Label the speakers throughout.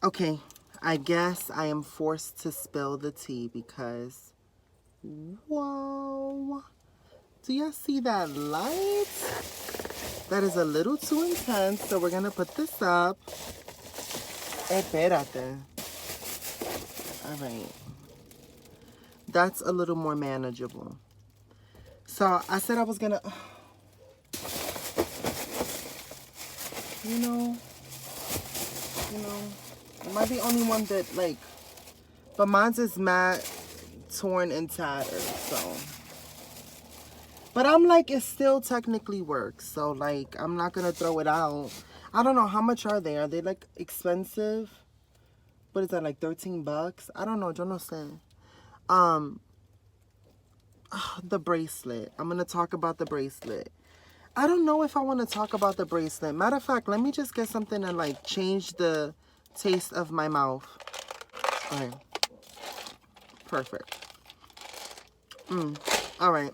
Speaker 1: Okay, I guess I am forced to spill the tea because, whoa, do y'all see that light? That is a little too intense, so we're gonna put this up. Espérate. All right. That's a little more manageable. So I said I was gonna, you know, am I the only one that like, but mine's is mad torn and tattered, so. But I'm like, it still technically works. So like, I'm not gonna throw it out. I don't know, how much are they? Are they like expensive? What is that, like 13 bucks? I don't know, yo no sé. The bracelet. I'm gonna talk about the bracelet. I don't know if I want to talk about the bracelet. Matter of fact, let me just get something and like change the taste of my mouth. Okay. Perfect. All right.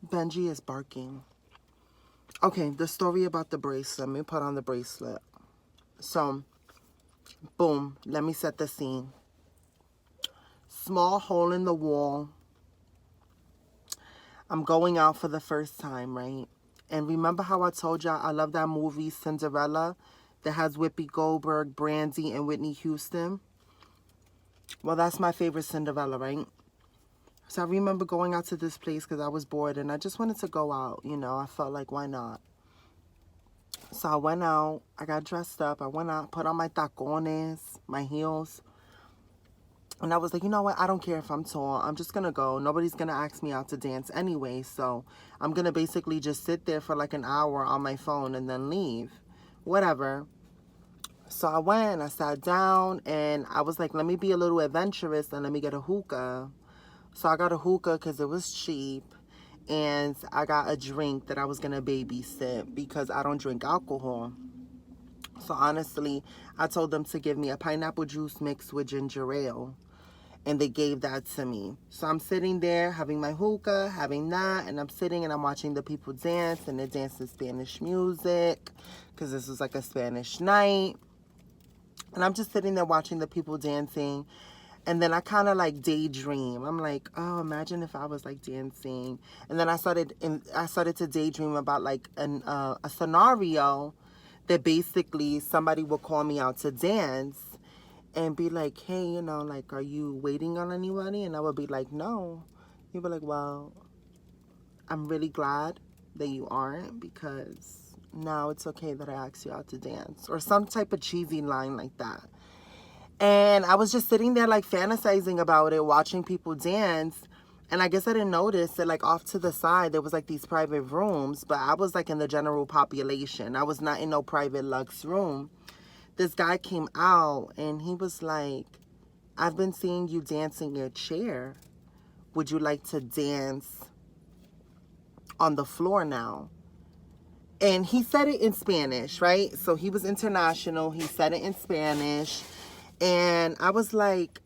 Speaker 1: Benji is barking. Okay, the story about the bracelet. Let me put on the bracelet. So, boom. Let me set the scene. Small hole in the wall. I'm going out for the first time, right? And remember how I told y'all I love that movie Cinderella that has Whoopi Goldberg, Brandy, and Whitney Houston? Well, that's my favorite Cinderella, right? So I remember going out to this place because I was bored and I just wanted to go out, you know. I felt like, why not? So I went out. I got dressed up. I went out, put on my tacones, my heels. And I was like, you know what? I don't care if I'm tall. I'm just going to go. Nobody's going to ask me out to dance anyway. So I'm going to basically just sit there for like an hour on my phone and then leave. Whatever. So I went and I sat down and I was like, let me be a little adventurous and let me get a hookah. So I got a hookah because it was cheap. And I got a drink that I was going to babysit because I don't drink alcohol. So honestly, I told them to give me a pineapple juice mixed with ginger ale. And they gave that to me. So I'm sitting there having my hookah, having that, and I'm sitting and I'm watching the people dance, and they're dancing Spanish music because this was like a Spanish night. And I'm just sitting there watching the people dancing. And then I kind of like daydream. I'm like, oh, imagine if I was like dancing. And then I started to daydream about like a scenario that basically somebody would call me out to dance and be like, hey, you know, like, are you waiting on anybody? And I would be like, no. You'd be like, well, I'm really glad that you aren't because now it's okay that I asked you out to dance. Or some type of cheesy line like that. And I was just sitting there like fantasizing about it, watching people dance. And I guess I didn't notice that like off to the side, there was like these private rooms. But I was like in the general population. I was not in no private luxe room. This guy came out and he was like, I've been seeing you dance in your chair. Would you like to dance on the floor now? And he said it in Spanish, right? So he was international. He said it in Spanish. And I was like,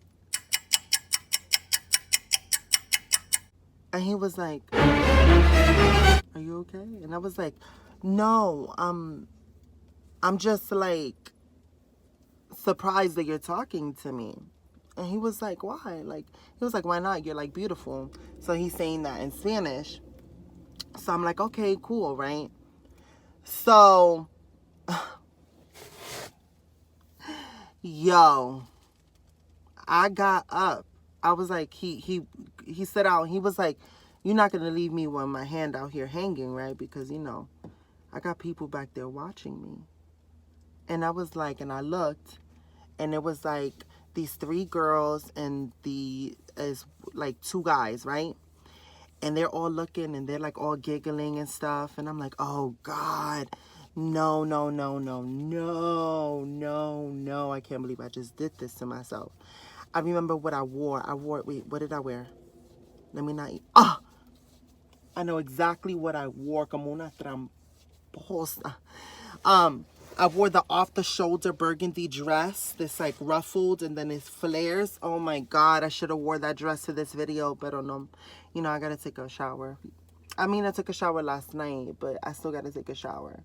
Speaker 1: and he was like, are you okay? And I was like, no, I'm just like surprised that you're talking to me. And he was like, why? Like, he was like, why not? You're like beautiful. So he's saying that in Spanish. So I'm like, okay, cool, right? So, yo, I got up. I was like, he said out, he was like, you're not going to leave me with my hand out here hanging, right? Because, you know, I got people back there watching me. And I was like, and I looked, and it was like these 3 girls and like 2 guys, right? And they're all looking and they're like all giggling and stuff. And I'm like, oh God, no, no, no, no, no, no, no. I can't believe I just did this to myself. I remember what I wore. Wait, what did I wear? Let me not eat. Ah, I know exactly what I wore. Como una tramposa. I wore the off-the-shoulder burgundy dress. This like ruffled and then it flares. Oh my God, I should have wore that dress to this video, but no. You know, I gotta take a shower. I mean, I took a shower last night, but I still gotta take a shower.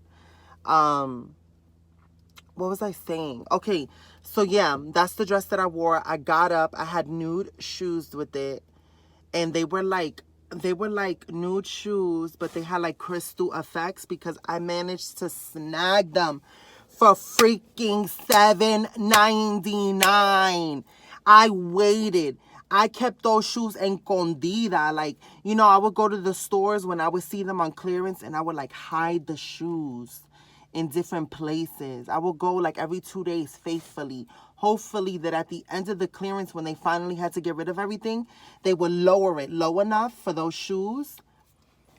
Speaker 1: what was I saying? Okay, so yeah, that's the dress that I wore. I got up. I had nude shoes with it, and they were like nude shoes, but they had like crystal effects because I managed to snag them for freaking $7.99. I waited. I kept those shoes escondida. Like, I would go to the stores when I would see them on clearance, and I would like hide the shoes in different places. I will go like every 2 days faithfully. Hopefully that at the end of the clearance, when they finally had to get rid of everything, they would lower it low enough for those shoes.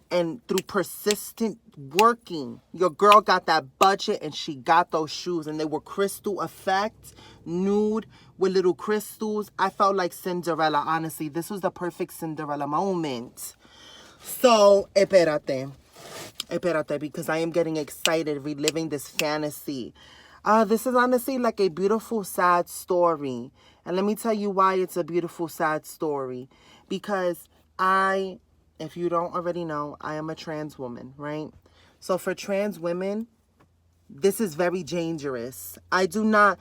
Speaker 1: And through persistent working, your girl got that budget and she got those shoes. And they were crystal effect, nude with little crystals. I felt like Cinderella, honestly. This was the perfect Cinderella moment. So, espérate, because I am getting excited reliving this fantasy. This is honestly like a beautiful, sad story. And let me tell you why it's a beautiful, sad story. Because if you don't already know, I am a trans woman, right? So for trans women, this is very dangerous. I do not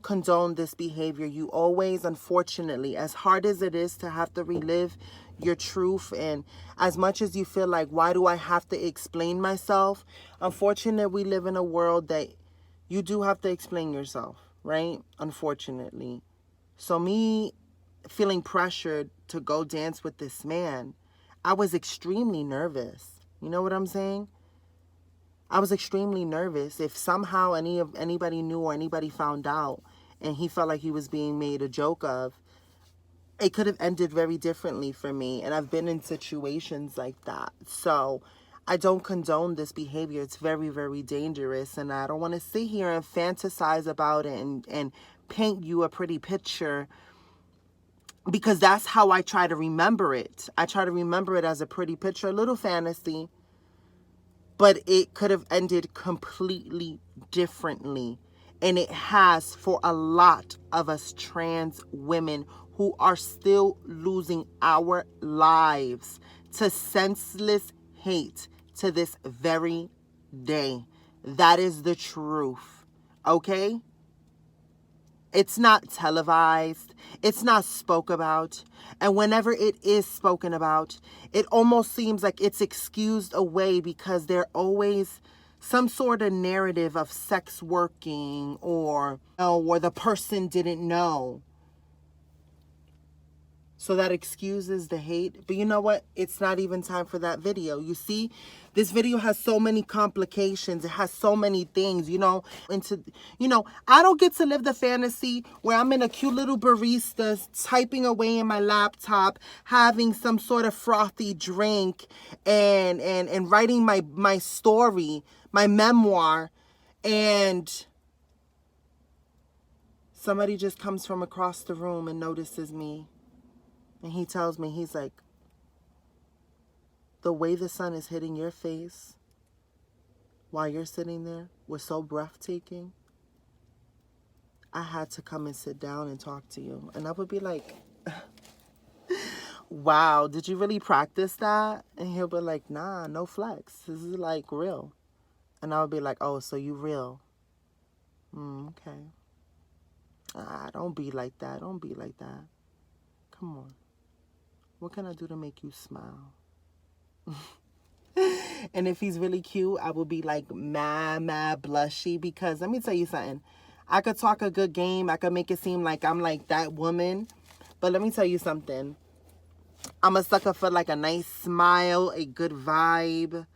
Speaker 1: condone this behavior. You always, unfortunately, as hard as it is to have to relive your truth, and as much as you feel like, why do I have to explain myself? Unfortunately, we live in a world that you do have to explain yourself, right? Unfortunately. So me feeling pressured to go dance with this man, I was extremely nervous. You know what I'm saying? I was extremely nervous. If somehow anybody knew or anybody found out and he felt like he was being made a joke of, it could have ended very differently for me. And I've been in situations like that. So I don't condone this behavior. It's very, very dangerous. And I don't want to sit here and fantasize about it and paint you a pretty picture, because that's how I try to remember it. I try to remember it as a pretty picture, a little fantasy. But it could have ended completely differently. And it has for a lot of us trans women who are still losing our lives to senseless hate to this very day. That is the truth. Okay? It's not televised. It's not spoke about. And whenever it is spoken about, it almost seems like it's excused away because there always some sort of narrative of sex working or the person didn't know. So that excuses the hate. But you know what? It's not even time for that video. You see, this video has so many complications. It has so many things, I don't get to live the fantasy where I'm in a cute little barista typing away in my laptop, having some sort of frothy drink and writing my story, my memoir, and somebody just comes from across the room and notices me. And he tells me, he's like, the way the sun is hitting your face while you're sitting there was so breathtaking. I had to come and sit down and talk to you. And I would be like, wow, did you really practice that? And he'll be like, nah, no flex. This is like real. And I would be like, oh, so you real? Okay. Don't be like that. Don't be like that. Come on. What can I do to make you smile? And if he's really cute, I will be like mad blushy, because let me tell you something. I could talk a good game. I could make it seem like I'm like that woman. But let me tell you something. I'm a sucker for like a nice smile, a good vibe.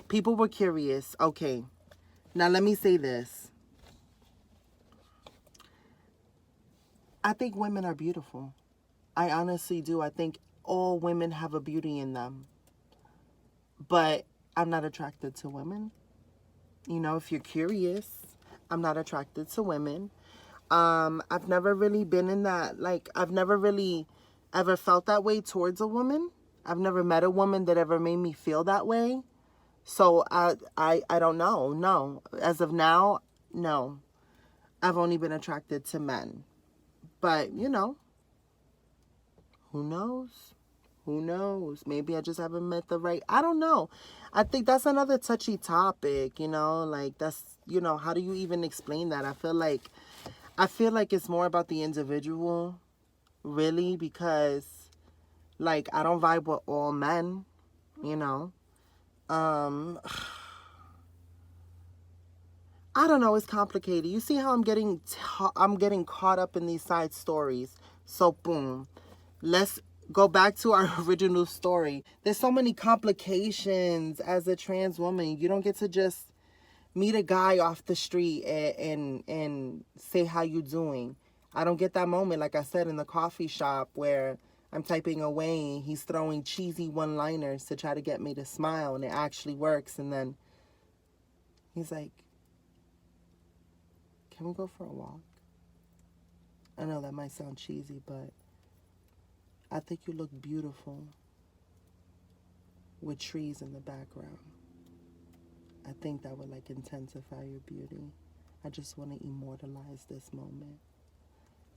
Speaker 1: People were curious. Okay. Now let me say this. I think women are beautiful. I honestly do. I think all women have a beauty in them. But I'm not attracted to women. If you're curious, I'm not attracted to women. I've never really been in that, I've never really ever felt that way towards a woman. I've never met a woman that ever made me feel that way. So I don't know. No. As of now, no. I've only been attracted to men. But, who knows? Who knows? Maybe I just haven't met the right. I don't know. I think that's another touchy topic, like that's, how do you even explain that? I feel like it's more about the individual, really, because like I don't vibe with all men, you know. Um I don't know, it's complicated. You see how I'm getting caught up in these side stories. So boom. Let's go back to our original story. There's so many complications as a trans woman. You don't get to just meet a guy off the street and say how you doing. I don't get that moment, like I said, in the coffee shop where I'm typing away and he's throwing cheesy one-liners to try to get me to smile, and it actually works. And then he's like, can we go for a walk? I know that might sound cheesy, but I think you look beautiful with trees in the background. I think that would like intensify your beauty. I just want to immortalize this moment.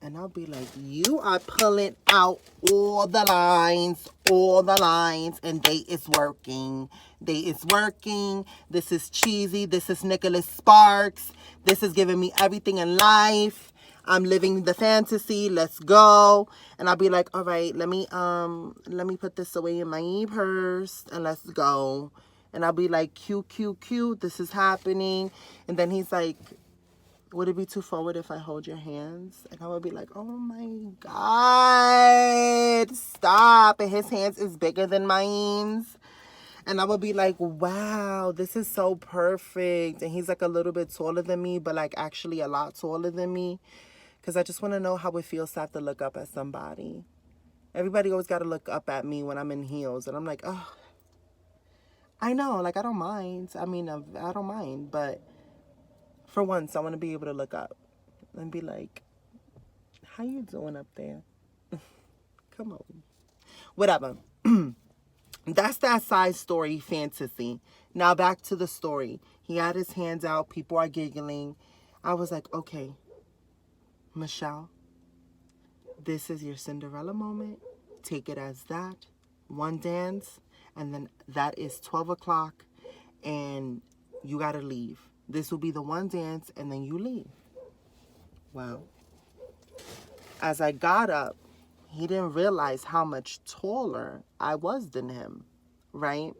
Speaker 1: And I'll be like, you are pulling out all the lines, and they is working. They is working. This is cheesy. This is Nicholas Sparks. This is giving me everything in life. I'm living the fantasy. Let's go. And I'll be like, all right, let me put this away in my purse and let's go. And I'll be like, cute, cute, cute. This is happening. And then he's like, would it be too forward if I hold your hands? And I would be like, oh my God, stop. And his hands is bigger than mine. And I would be like, wow, this is so perfect. And he's like a little bit taller than me, but like actually a lot taller than me. Because I just want to know how it feels to have to look up at somebody. Everybody always got to look up at me when I'm in heels. And I'm like, oh, I know, like I don't mind. I mean, I don't mind, but for once, I want to be able to look up and be like, how you doing up there? Come on. Whatever. That's that side story fantasy. Now back to the story. He had his hands out. People are giggling. I was like, okay, Michelle, this is your Cinderella moment. Take it as that. One dance. And then that is 12 o'clock. And you got to leave. This will be the one dance, and then you leave. Well, as I got up, he didn't realize how much taller I was than him, right?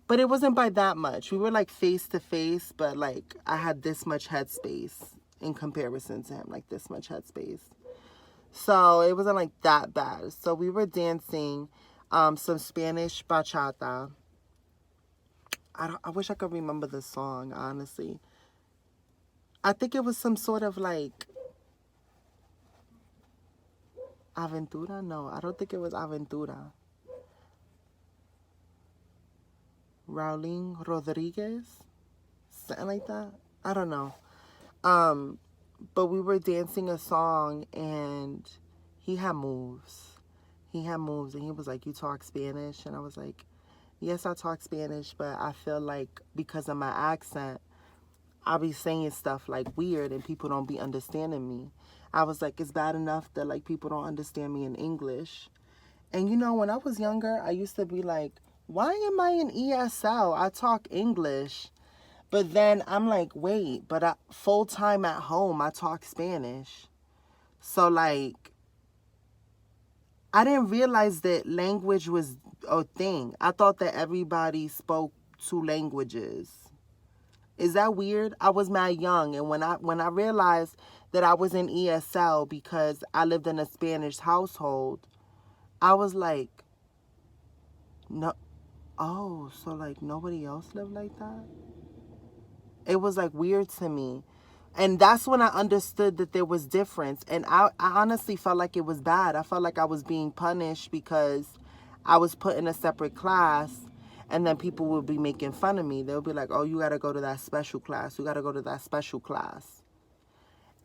Speaker 1: But it wasn't by that much. We were like face to face, but like I had this much headspace in comparison to him, like this much headspace. So it wasn't like that bad. So we were dancing some Spanish bachata. I wish I could remember the song, honestly. I think it was some sort of like Aventura. No, I don't think it was Aventura. Raulín Rodriguez, something like that. I don't know. But we were dancing a song, and he had moves. He had moves, and he was like, "You talk Spanish?" And I was like, "Yes, I talk Spanish, but I feel like because of my accent, I'll be saying stuff like weird and people don't be understanding me." I was like, it's bad enough that like people don't understand me in English. And when I was younger, I used to be like, why am I in ESL? I talk English. But then I'm like, wait, but full time at home, I talk Spanish. So like, I didn't realize that language was a thing. I thought that everybody spoke two languages. Is that weird? I was mad young, and when I realized that I was in ESL because I lived in a Spanish household, I was like, no, oh, so like nobody else lived like that? It was like weird to me. And that's when I understood that there was difference. And I honestly felt like it was bad. I felt like I was being punished because I was put in a separate class, and then people would be making fun of me. They'll be like, oh, you got to go to that special class. You got to go to that special class.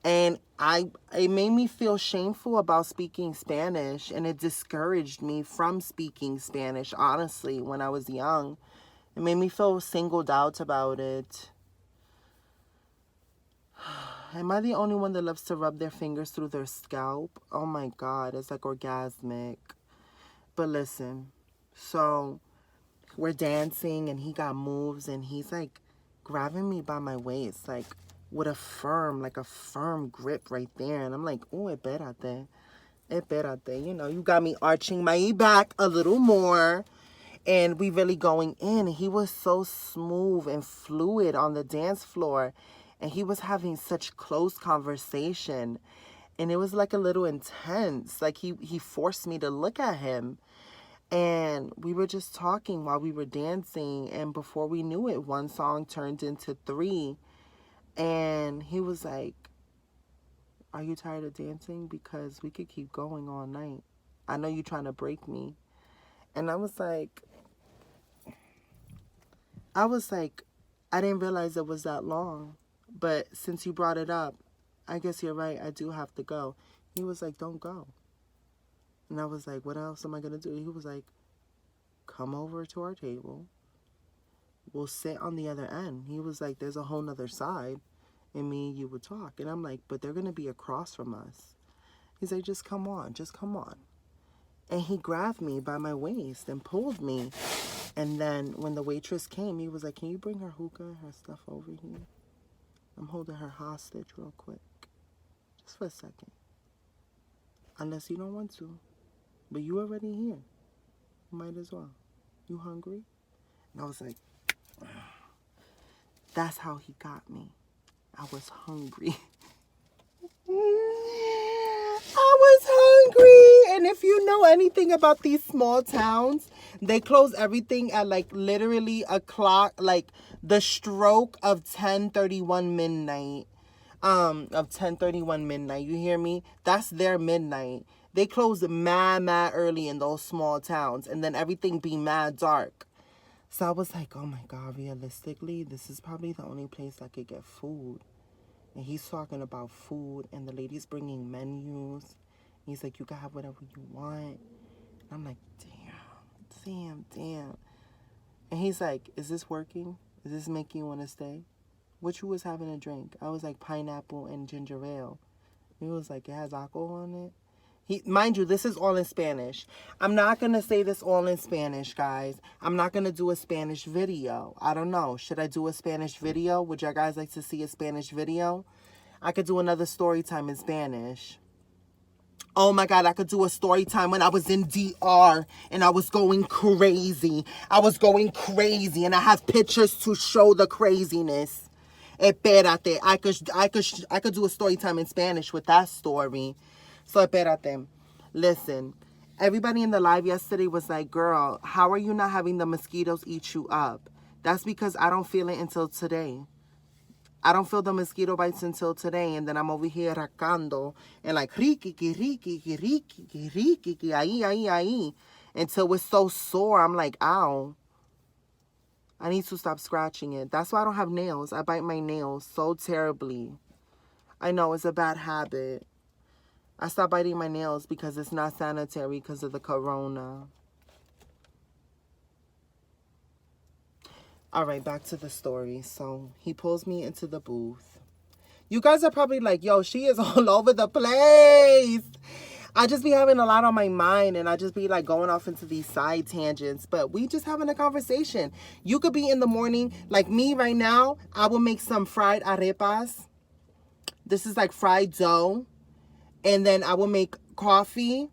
Speaker 1: And it made me feel shameful about speaking Spanish, and it discouraged me from speaking Spanish, honestly, when I was young. It made me feel singled out about it. Am I the only one that loves to rub their fingers through their scalp? Oh my God, it's like orgasmic. But listen, so we're dancing and he got moves and he's like grabbing me by my waist, like with a firm grip right there. And I'm like, oh, espérate. Espérate. You know, you got me arching my back a little more. And we really going in. He was so smooth and fluid on the dance floor. And he was having such close conversation. And it was like a little intense. Like he forced me to look at him. And we were just talking while we were dancing. And before we knew it, one song turned into three. And he was like, are you tired of dancing? Because we could keep going all night. I know you're trying to break me. And I was like, I didn't realize it was that long. But since you brought it up, I guess you're right. I do have to go. He was like, don't go. And I was like, what else am I going to do? He was like, come over to our table. We'll sit on the other end. He was like, there's a whole nother side. And me and you would talk. And I'm like, but they're going to be across from us. He's like, just come on. Just come on. And he grabbed me by my waist and pulled me. And then when the waitress came, he was like, can you bring her hookah and her stuff over here? I'm holding her hostage real quick. Just for a second. Unless you don't want to. But you already here. Might as well. You hungry? And I was like, that's how he got me. I was hungry. I was hungry. And if you know anything about these small towns, they close everything at like literally a clock, like the stroke of 10:31 midnight. Of 10:31 midnight. You hear me? That's their midnight. They close mad early in those small towns. And then everything be mad dark. So I was like, oh my God, realistically, this is probably the only place I could get food. And he's talking about food and the lady's bringing menus. He's like, you can have whatever you want. And I'm like, damn. And he's like, is this working? Is this making you want to stay? What you was having a drink? I was like, pineapple and ginger ale. He was like, it has alcohol on it. Mind you, this is all in Spanish. I'm not going to say this all in Spanish, guys. I'm not going to do a Spanish video. I don't know. Should I do a Spanish video? Would you guys like to see a Spanish video? I could do another story time in Spanish. Oh my God, I could do a story time when I was in DR and I was going crazy. And I have pictures to show the craziness. Espérate. I could do a story time in Spanish with that story. So, espérate. Listen, everybody in the live yesterday was like, girl, how are you not having the mosquitoes eat you up? That's because I don't feel it until today. I don't feel the mosquito bites until today. And then I'm over here racando and like, riki, ahí. Until it's so sore, I'm like, ow. I need to stop scratching it. That's why I don't have nails. I bite my nails so terribly. I know, it's a bad habit. I stopped biting my nails because it's not sanitary because of the corona. All right, back to the story. So he pulls me into the booth. You guys are probably like, yo, she is all over the place. I just be having a lot on my mind and I just be like going off into these side tangents. But we just having a conversation. You could be in the morning, like me right now. I will make some fried arepas. This is like fried dough. And then I will make coffee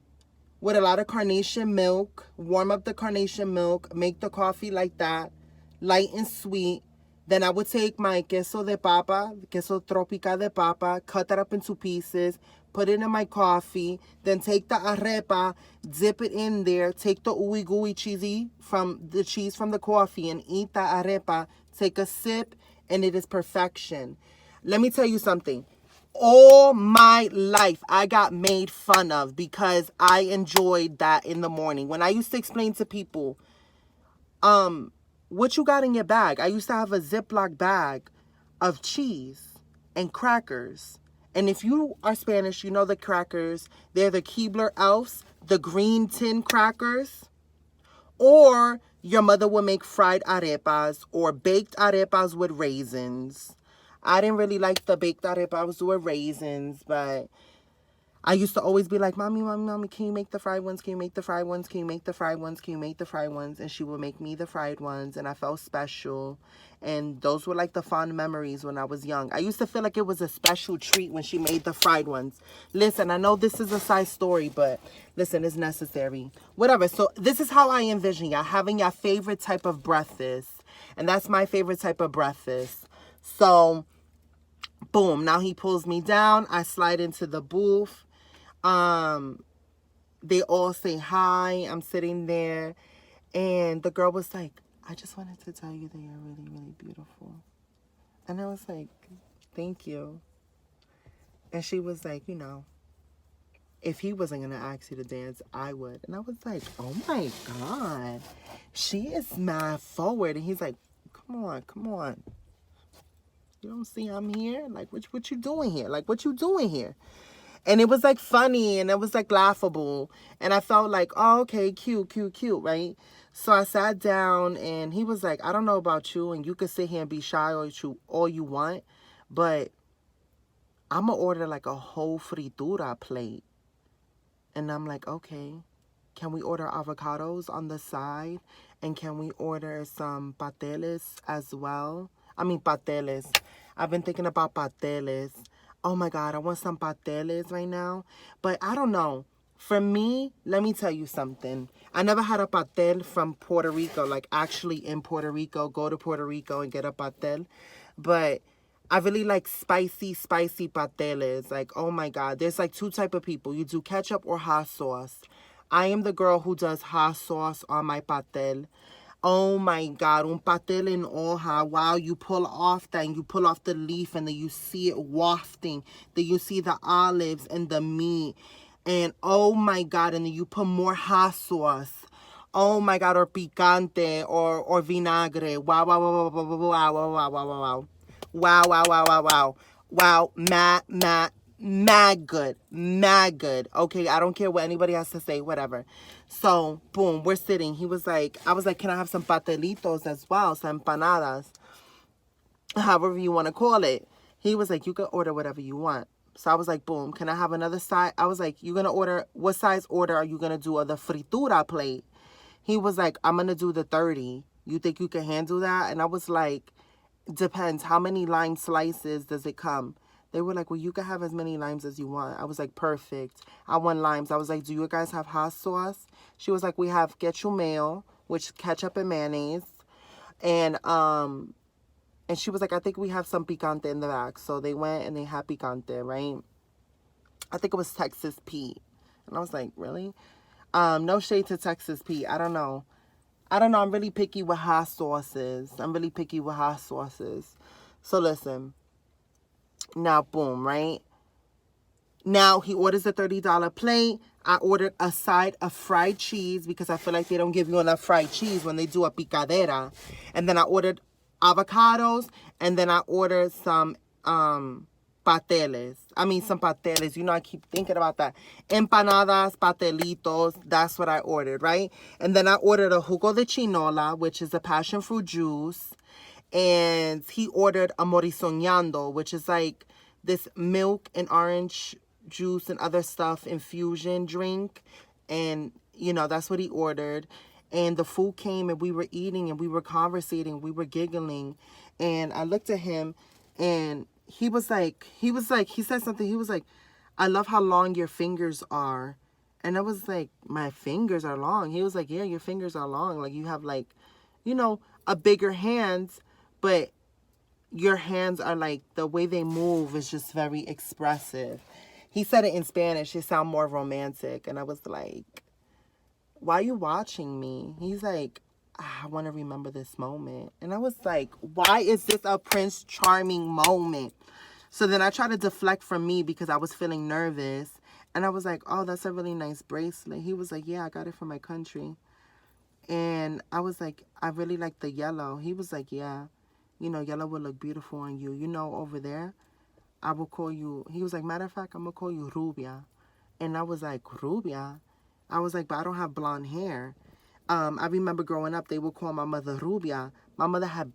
Speaker 1: with a lot of carnation milk. Warm up the carnation milk. Make the coffee like that. Light and sweet. Then I would take my queso de papa, queso tropical de papa, cut that up into pieces, put it in my coffee, then take the arepa, dip it in there, take the ooey gooey cheesy from the cheese from the coffee and eat the arepa, take a sip, and it is perfection. Let me tell you something. All my life, I got made fun of because I enjoyed that in the morning. When I used to explain to people, what you got in your bag? I used to have a Ziploc bag of cheese and crackers. And if you are Spanish, you know the crackers. They're the Keebler Elves, the green tin crackers. Or your mother would make fried arepas or baked arepas with raisins. I didn't really like the baked arepas with raisins, but I used to always be like, Mommy, Mommy, Mommy, can you make the fried ones? Can you make the fried ones? Can you make the fried ones? Can you make the fried ones? And she would make me the fried ones, and I felt special. And those were like the fond memories when I was young. I used to feel like it was a special treat when she made the fried ones. Listen, I know this is a side story, but listen, it's necessary. Whatever. So this is how I envision y'all having your favorite type of breakfast. And that's my favorite type of breakfast. So, boom. Now he pulls me down. I slide into the booth. They all say hi. I'm sitting there, and the girl was like, I just wanted to tell you that you're really, really beautiful. And I was like, thank you. And she was like, you know, if he wasn't going to ask you to dance, I would. And I was like, oh my God, she is mad forward. And he's like, come on, come on. You don't see I'm here? Like, what you doing here? Like, what you doing here? And it was like funny, and it was like laughable. And I felt like, oh, okay, cute, cute, cute, right? So I sat down, and he was like, I don't know about you, and you could sit here and be shy all you want, but I'm going to order like a whole fritura plate. And I'm like, okay, can we order avocados on the side? And can we order some patellas as well? I mean, patellas. I've been thinking about patellas. Oh my God, I want some patellas right now. But I don't know. For me, let me tell you something. I never had a patel from Puerto Rico, like actually in Puerto Rico, go to Puerto Rico and get a patel. But I really like spicy patelas. Like, oh my God. There's like two type of people. You do ketchup or hot sauce. I am the girl who does hot sauce on my patel. Oh my God, un patel in hoja. Wow, you pull off that and you pull off the leaf and then you see it wafting. Then you see the olives and the meat. And oh my God, and then you put more hot sauce. Oh my God, or picante or vinagre. Wow, wow, wow, wow, wow, wow, wow, wow, wow, wow. Wow, wow, wow, wow, wow. Wow, mad good. Mad good. Okay, I don't care what anybody has to say, whatever. So, boom, we're sitting. He was like, I was like, can I have some patelitos as well, some empanadas, however you want to call it. He was like, you can order whatever you want. So I was like, boom, can I have another side? I was like, you're going to order, what size order are you going to do of the fritura plate? He was like, I'm going to do the 30. You think you can handle that? And I was like, depends. How many lime slices does it come? They were like, well, you can have as many limes as you want. I was like, perfect. I want limes. I was like, do you guys have hot sauce? She was like, we have ketchup mayo, which ketchup and mayonnaise. And she was like, I think we have some picante in the back. So they went and they had picante, right? I think it was Texas Pete. And I was like, really? No shade to Texas Pete. I don't know. I'm really picky with hot sauces. So listen. Now, boom, right? Now, he orders a $30 plate. I ordered a side of fried cheese because I feel like they don't give you enough fried cheese when they do a picadera. And then I ordered avocados. And then I ordered some patelas. Some patelas. You know, I keep thinking about that. Empanadas, patelitos. That's what I ordered, right? And then I ordered a jugo de chinola, which is a passion fruit juice. And he ordered a morisoñando, which is like this milk and orange juice and other stuff infusion drink. And, you know, that's what he ordered. And the food came and we were eating and we were conversating. We were giggling. And I looked at him and he said something. He was like, I love how long your fingers are. And I was like, my fingers are long. He was like, yeah, your fingers are long. Like you have like, you know, a bigger hands. But your hands are like, the way they move is just very expressive. He said it in Spanish. It sounded more romantic. And I was like, why are you watching me? He's like, I want to remember this moment. And I was like, why is this a Prince Charming moment? So then I tried to deflect from me because I was feeling nervous. And I was like, oh, that's a really nice bracelet. He was like, yeah, I got it from my country. And I was like, I really like the yellow. He was like, yeah. You know, yellow would look beautiful on you. You know, over there, I will call you. He was like, matter of fact, I'm going to call you Rubia. And I was like, Rubia? I was like, but I don't have blonde hair. I remember growing up, they would call my mother Rubia. My mother has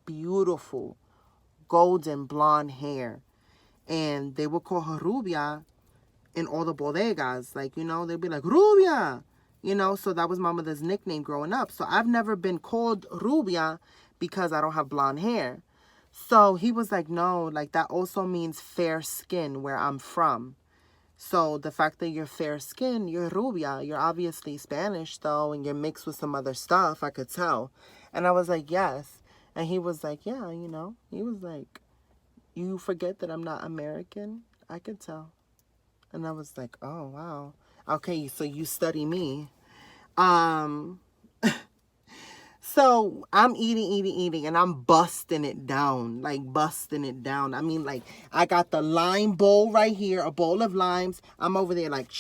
Speaker 1: beautiful golden blonde hair. And they would call her Rubia in all the bodegas. Like, you know, they'd be like, Rubia! You know, so that was my mother's nickname growing up. So I've never been called Rubia because I don't have blonde hair. So he was like, no, like that also means fair skin where I'm from. So the fact that you're fair skinned, you're rubia, you're obviously Spanish though, and you're mixed with some other stuff, I could tell. And I was like, yes. And he was like, yeah, you know, he was like, you forget that I'm not American? I could tell. And I was like, oh, wow. Okay, so you study me. Um, So I'm eating, and I'm busting it down, like busting it down. I mean, like, I got the lime bowl right here, a bowl of limes. I'm over there like,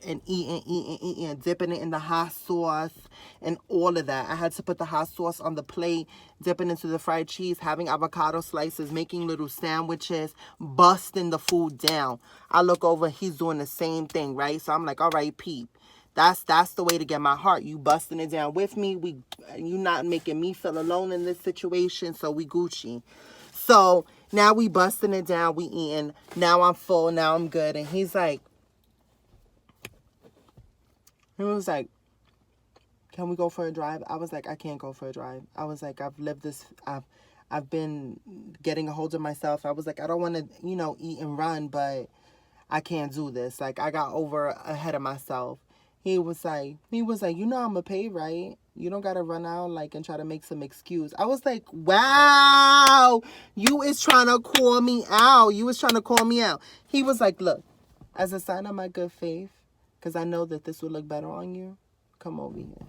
Speaker 1: and eating, dipping it in the hot sauce and all of that. I had to put the hot sauce on the plate, dipping into the fried cheese, having avocado slices, making little sandwiches, busting the food down. I look over, he's doing the same thing, right? So I'm like, all right, peep. That's the way to get my heart. You busting it down with me. You not making me feel alone in this situation. So we Gucci. So now we busting it down. We eating. Now I'm full. Now I'm good. And he was like, can we go for a drive? I was like, I can't go for a drive. I was like, I've been getting a hold of myself. I was like, I don't want to, you know, eat and run, but I can't do this. Like, I got ahead of myself. He was like, you know I'm going to pay, right? You don't got to run out, like, and try to make some excuse. I was like, wow, you is trying to call me out. You was trying to call me out. He was like, look, as a sign of my good faith, because I know that this would look better on you, come over here.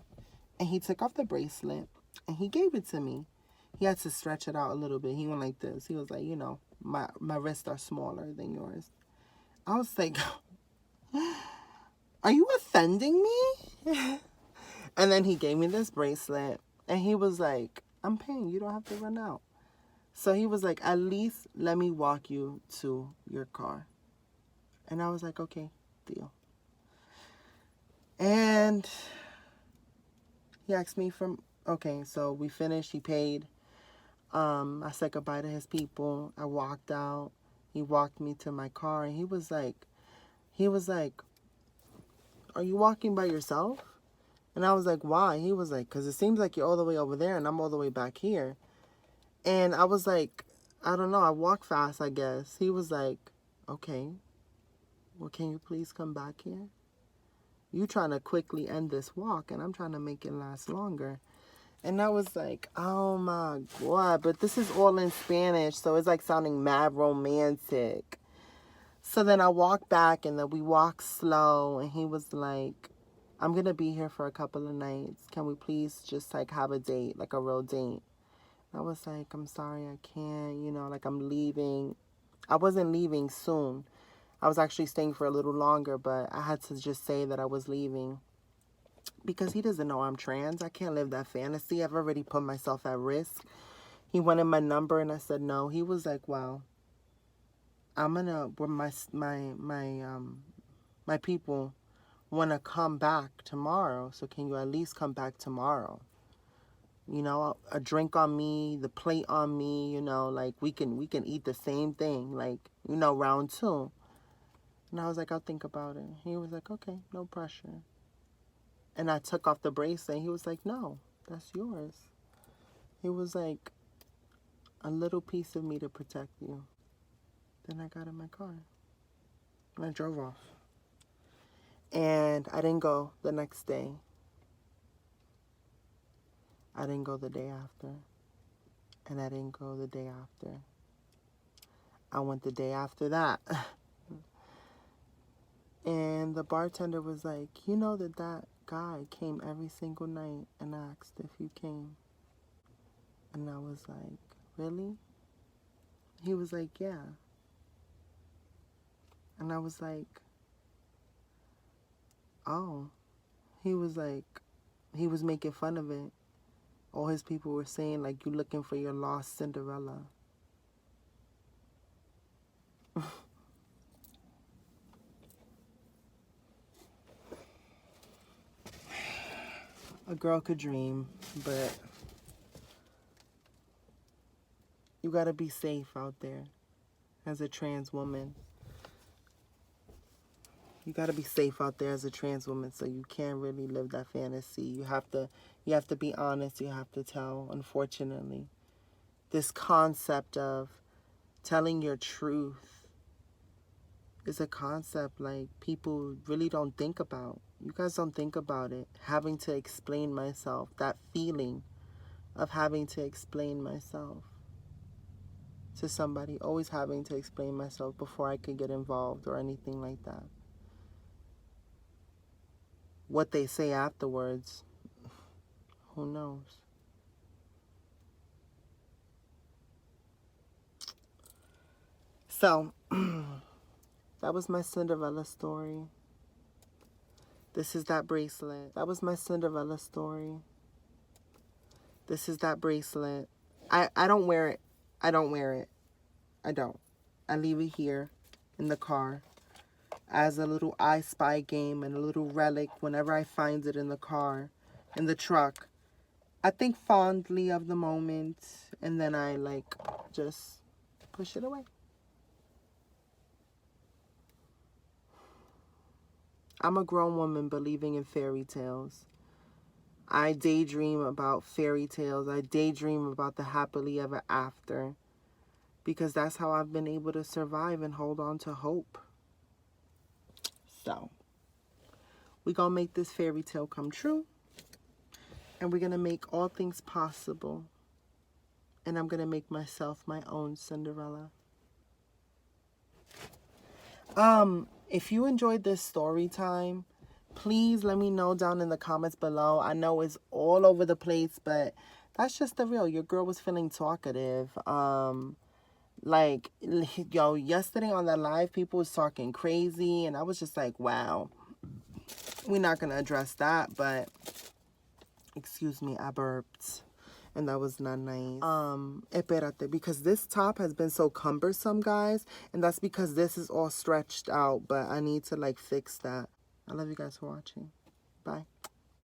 Speaker 1: And he took off the bracelet, and he gave it to me. He had to stretch it out a little bit. He went like this. He was like, you know, my wrists are smaller than yours. I was like, are you offending me? And then he gave me this bracelet, and he was like, I'm paying. You don't have to run out. So he was like, at least let me walk you to your car. And I was like, okay, deal. And he asked me okay, so we finished. He paid. I said goodbye to his people. I walked out. He walked me to my car, and he was like, are you walking by yourself? And I was like, why? He was like, because it seems like you're all the way over there and I'm all the way back here. And I was like, I don't know. I walk fast, I guess. He was like, okay, well, can you please come back here? You trying to quickly end this walk and I'm trying to make it last longer. And I was like, oh my God. But this is all in Spanish, so it's like sounding mad romantic. So then I walked back, and then we walked slow, and he was like, I'm going to be here for a couple of nights. Can we please just like have a date, like a real date? I was like, I'm sorry, I can't, you know, like I'm leaving. I wasn't leaving soon. I was actually staying for a little longer, but I had to just say that I was leaving because he doesn't know I'm trans. I can't live that fantasy. I've already put myself at risk. He wanted my number, and I said no. He was like, wow, I'm gonna, my people want to come back tomorrow, so can you at least come back tomorrow? You know, a drink on me, the plate on me, you know, like we can eat the same thing, like, you know, round two. And I was like, I'll think about it. He was like, okay, no pressure. And I took off the bracelet. He was like, no, that's yours. He was like, a little piece of me to protect you. Then I got in my car and I drove off. And I didn't go the next day. I didn't go the day after. And I didn't go the day after. I went the day after that. And the bartender was like, you know that guy came every single night and asked if you came. And I was like, really? He was like, yeah. And I was like, oh. He was like, he was making fun of it. All his people were saying, like, you looking for your lost Cinderella. A girl could dream, but you gotta be safe out there. as a trans woman. You got to be safe out there as a trans woman, so you can't really live that fantasy. You have to be honest. You have to tell, unfortunately. This concept of telling your truth is a concept like people really don't think about. You guys don't think about it. Having to explain myself, that feeling of having to explain myself to somebody, always having to explain myself before I could get involved or anything like that. What they say afterwards, who knows? So, that was my Cinderella story. This is that bracelet. That was my Cinderella story. This is that bracelet. I don't wear it. I don't wear it. I don't. I leave it here in the car as a little I Spy game and a little relic whenever I find it in the car, in the truck. I think fondly of the moment, and then I like just push it away. I'm a grown woman believing in fairy tales. I daydream about fairy tales. I daydream about the happily ever after, because that's how I've been able to survive and hold on to hope. So, we're going to make this fairy tale come true, and we're going to make all things possible, and I'm going to make myself my own Cinderella. If you enjoyed this story time, please let me know down in the comments below. I know it's all over the place, but that's just the real. Your girl was feeling talkative. Like, yo, yesterday on that live, people was talking crazy, and I was just like, wow. We're not going to address that, but, excuse me, I burped, and that was not nice. Espérate, because this top has been so cumbersome, guys, and that's because this is all stretched out, but I need to, like, fix that. I love you guys for watching. Bye.